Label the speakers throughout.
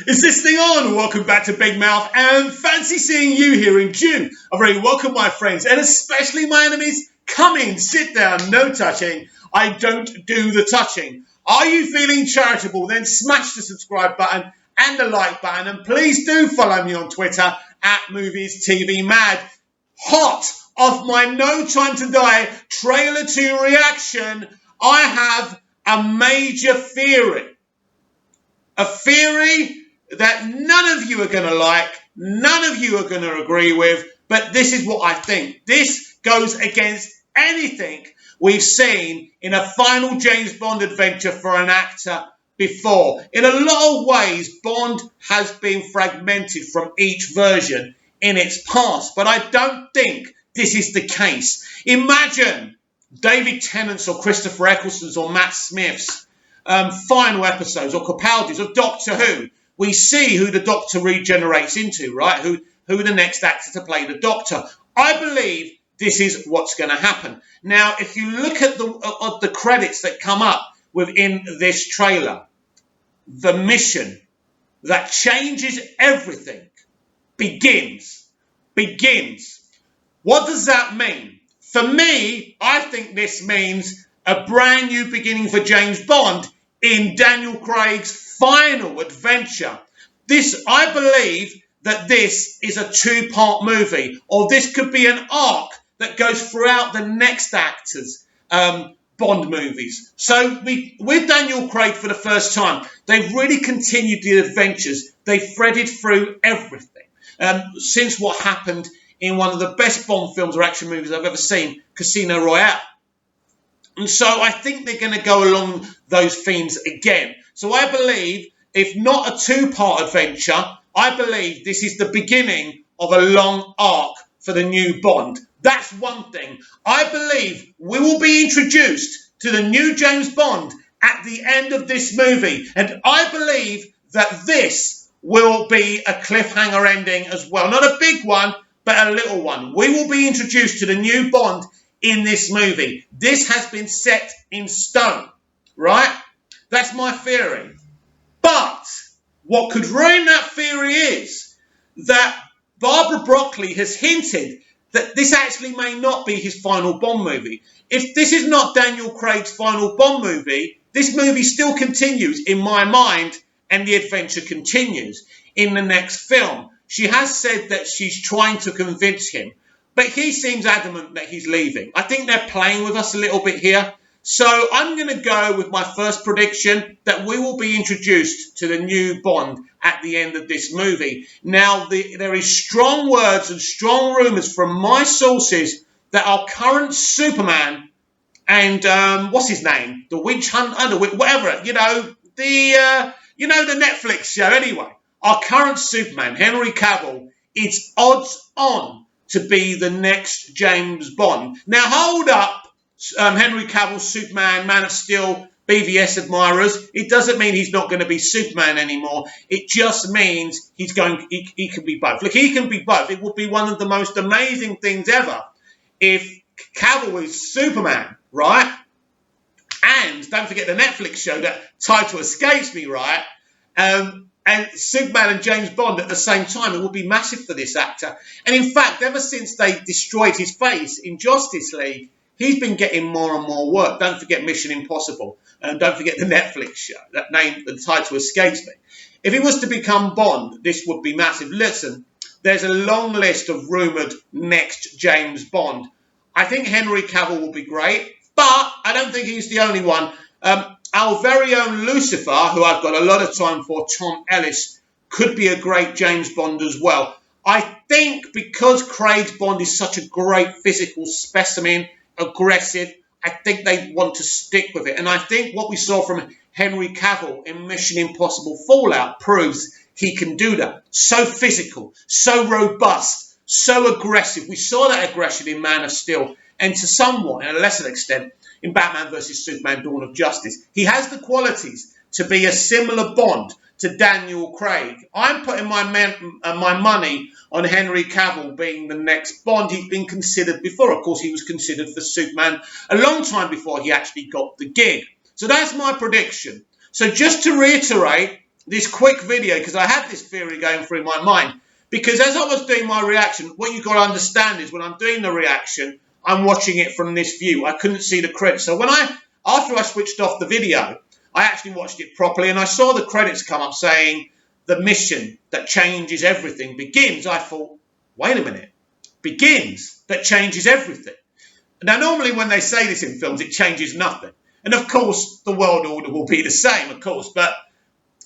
Speaker 1: Is this thing on? Welcome back to Big Mouth and fancy seeing you here in June. A very welcome, my friends, and especially my enemies. Come in, sit down, no touching. I don't do the touching. Are you feeling charitable? Then smash the subscribe button and the like button, and please do follow me on Twitter at Movies TV Mad. Hot off my No Time to Die trailer 2 reaction, I have a major theory. A theory that none of you are going to like, none of you are going to agree with, but this is what I think. This goes against anything we've seen in a final James Bond adventure for an actor before. In a lot of ways, Bond has been fragmented from each version in its past, but I don't think this is the case. Imagine David Tennant's or Christopher Eccleston's or Matt Smith's final episodes or Capaldi's of Doctor Who. We see who the Doctor regenerates into, right? Who the next actor to play the Doctor. I believe this is what's going to happen. Now, if you look at the credits that come up within this trailer, the mission that changes everything begins. What does that mean? For me, I think this means a brand new beginning for James Bond in Daniel Craig's final adventure. I believe that this is a 2-part movie, or this could be an arc that goes throughout the next actor's Bond movies. So with Daniel Craig for the first time, they've really continued the adventures. They've threaded through everything. Since what happened in one of the best Bond films or action movies I've ever seen, Casino Royale. And so I think they're going to go along those themes again. So I believe, if not a 2-part adventure, I believe this is the beginning of a long arc for the new Bond. That's one thing. I believe we will be introduced to the new James Bond at the end of this movie. And I believe that this will be a cliffhanger ending as well. Not a big one, but a little one. We will be introduced to the new Bond in this movie. This has been set in stone, right? That's my theory. But what could ruin that theory is that Barbara Broccoli has hinted that this actually may not be his final Bond movie. If this is not Daniel Craig's final Bond movie, this movie still continues in my mind, and the adventure continues in the next film. She has said that she's trying to convince him, but he seems adamant that he's leaving. I think they're playing with us a little bit here. So I'm going to go with my first prediction that we will be introduced to the new Bond at the end of this movie. Now, there is strong words and strong rumours from my sources that our current Superman and, what's his name? The Witch Hunter, whatever, the Netflix show anyway. Our current Superman, Henry Cavill, it's odds on to be the next James Bond. Now, hold up, Henry Cavill's Superman, Man of Steel, BVS admirers. It doesn't mean he's not going to be Superman anymore. It just means he can be both. Look, he can be both. It would be one of the most amazing things ever if Cavill is Superman, right? And don't forget the Netflix show, that title escapes me, right? And Superman and James Bond at the same time. It would be massive for this actor. And in fact, ever since they destroyed his face in Justice League, he's been getting more and more work. Don't forget Mission Impossible. And don't forget the Netflix show. The title escapes me. If he was to become Bond, this would be massive. Listen, there's a long list of rumoured next James Bond. I think Henry Cavill will be great, but I don't think he's the only one. Our very own Lucifer, who I've got a lot of time for, Tom Ellis, could be a great James Bond as well. I think because Craig's Bond is such a great physical specimen, aggressive, I think they want to stick with it. And I think what we saw from Henry Cavill in Mission Impossible Fallout proves he can do that. So physical, so robust, so aggressive. We saw that aggression in Man of Steel, and to somewhat, in a lesser extent, in Batman vs. Superman Dawn of Justice. He has the qualities to be a similar Bond to Daniel Craig. I'm putting my money on Henry Cavill being the next Bond. He's been considered before. Of course, he was considered for Superman a long time before he actually got the gig. So that's my prediction. So just to reiterate, this quick video because I had this theory going through my mind. Because as I was doing my reaction, what you've got to understand is when I'm doing the reaction, I'm watching it from this view. I couldn't see the credits. So after I switched off the video, I actually watched it properly and I saw the credits come up saying the mission that changes everything begins. I thought, wait a minute, begins that changes everything. Now, normally when they say this in films, it changes nothing. And of course, the world order will be the same, of course, but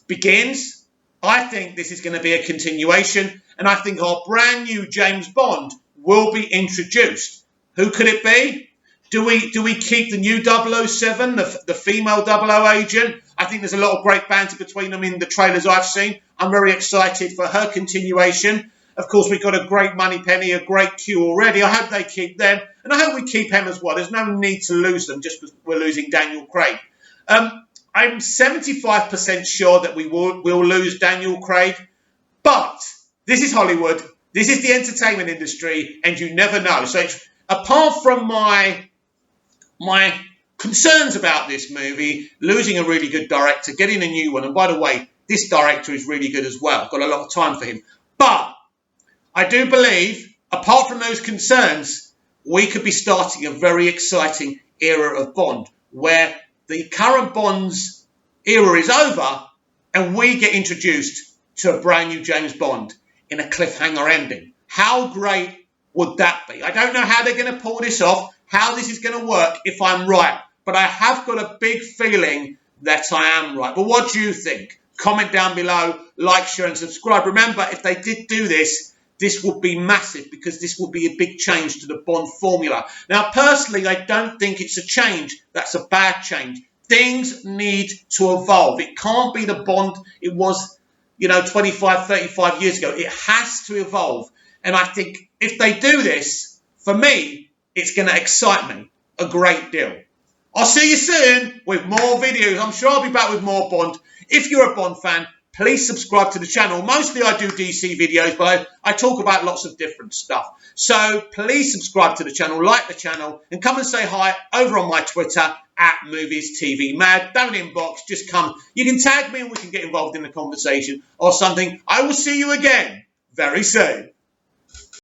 Speaker 1: begins, I think this is going to be a continuation. And I think our brand new James Bond will be introduced. Who could it be? Do we keep the new 007, the female 00 agent? I think there's a lot of great banter between them in the trailers I've seen. I'm very excited for her continuation. Of course, we've got a great Moneypenny, a great Q already. I hope they keep them. And I hope we keep him as well. There's no need to lose them just because we're losing Daniel Craig. I'm 75% sure that we'll lose Daniel Craig. But this is Hollywood. This is the entertainment industry. And you never know. So apart from my concerns about this movie, losing a really good director, getting a new one. And by the way, this director is really good as well. I've got a lot of time for him. But I do believe, apart from those concerns, we could be starting a very exciting era of Bond, where the current Bond's era is over and we get introduced to a brand new James Bond in a cliffhanger ending. How great would that be? I don't know how they're going to pull this off, how this is going to work if I'm right, but I have got a big feeling that I am right. But what do you think? Comment down below, like, share and subscribe. Remember, if they did do this, this would be massive because this would be a big change to the Bond formula. Now, personally, I don't think it's a change. That's a bad change. Things need to evolve. It can't be the Bond it was, 25, 35 years ago. It has to evolve. And I think if they do this, for me, it's going to excite me a great deal. I'll see you soon with more videos. I'm sure I'll be back with more Bond. If you're a Bond fan, please subscribe to the channel. Mostly I do DC videos, but I talk about lots of different stuff. So please subscribe to the channel, like the channel, and come and say hi over on my Twitter @MoviesTVMad. Don't inbox, just come. You can tag me and we can get involved in the conversation or something. I will see you again very soon.